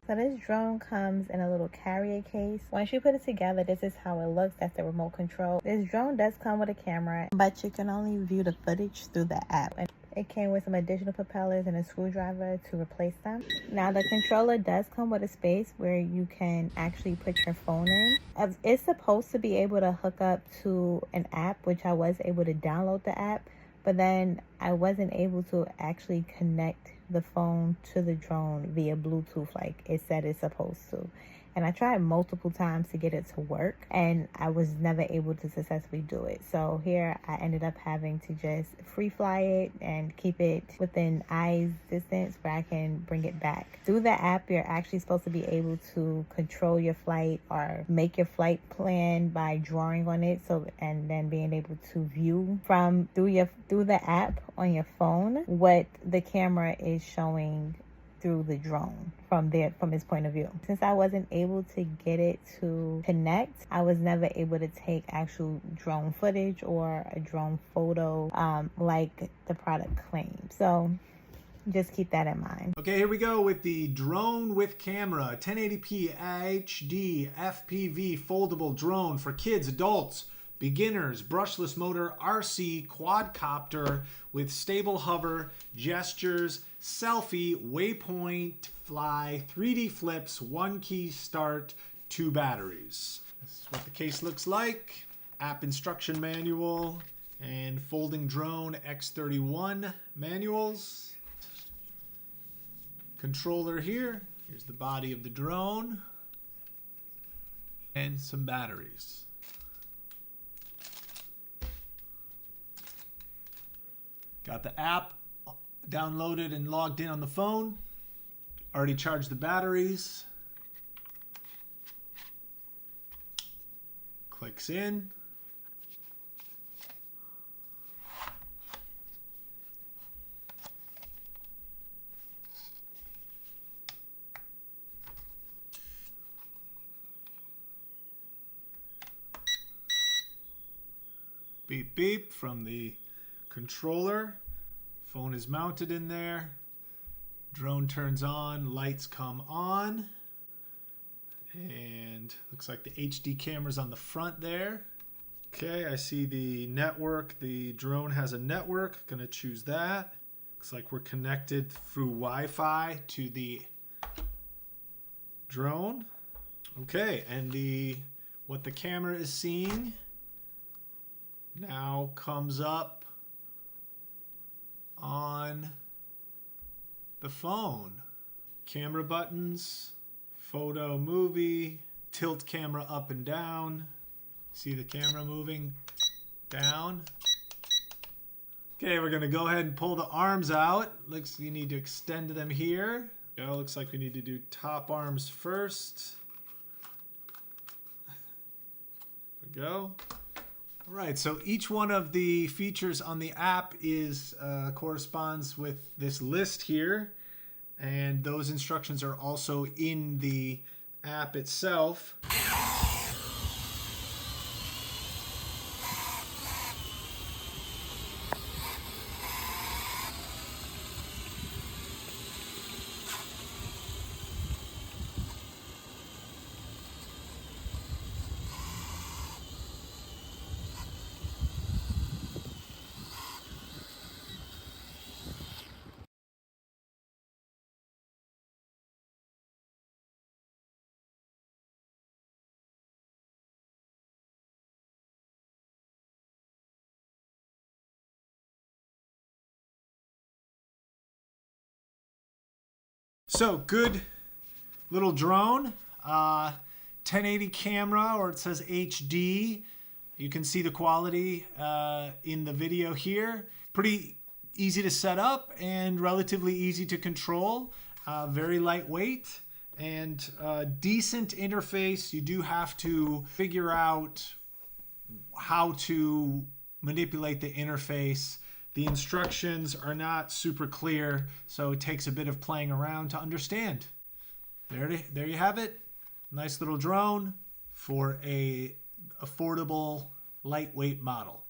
So this drone comes in a little carrier case. Once you put it together, this is how it looks. That's the remote control. This drone does come with a camera, but you can only view the footage through the app. And it came with some additional propellers and a screwdriver to replace them. Now the controller does come with a space where you can actually put your phone in. It's supposed to be able to hook up to an app, which I was able to download the app, but then I wasn't able to actually connect the phone to the drone via Bluetooth like it said it's supposed to. And I tried multiple times to get it to work, and I was never able to successfully do it. So here I ended up having to just free fly it and keep it within eyes distance where I can bring it back. Through the app, you're actually supposed to be able to control your flight or make your flight plan by drawing on it, and then being able to view through the app on your phone what the camera is showing through the drone from its point of view. Since I wasn't able to get it to connect, I was never able to take actual drone footage or a drone photo like the product claims. So just keep that in mind. Okay, here we go with the drone with camera, 1080p HD FPV foldable drone for kids, adults, beginners, brushless motor, RC, quadcopter with stable hover, gestures, selfie, waypoint, fly, 3D flips, 1 key start, 2 batteries. This is what the case looks like. App instruction manual and folding drone X31 manuals. Controller here. Here's the body of the drone and some batteries. Got the app downloaded and logged in on the phone. Already charged the batteries. Clicks in. Beep beep from the controller. Phone is mounted in there. Drone turns on, lights come on. And looks like the HD camera's on the front there. Okay, I see the network. The drone has a network. Gonna choose that. Looks like we're connected through Wi-Fi to the drone. Okay, and what the camera is seeing now comes up on the phone. Camera buttons, photo, movie, tilt camera up and down. See the camera moving down. Okay, we're gonna go ahead and pull the arms out. Looks you need to extend them here. Looks like we need to do top arms first. There we go. All right, so each one of the features on the app corresponds with this list here, and those instructions are also in the app itself. So good little drone, 1080 camera, or it says HD. You can see the quality in the video here. Pretty easy to set up and relatively easy to control. Very lightweight and decent interface. You do have to figure out how to manipulate the interface. The instructions are not super clear, so it takes a bit of playing around to understand. There you have it. Nice little drone for a affordable, lightweight model.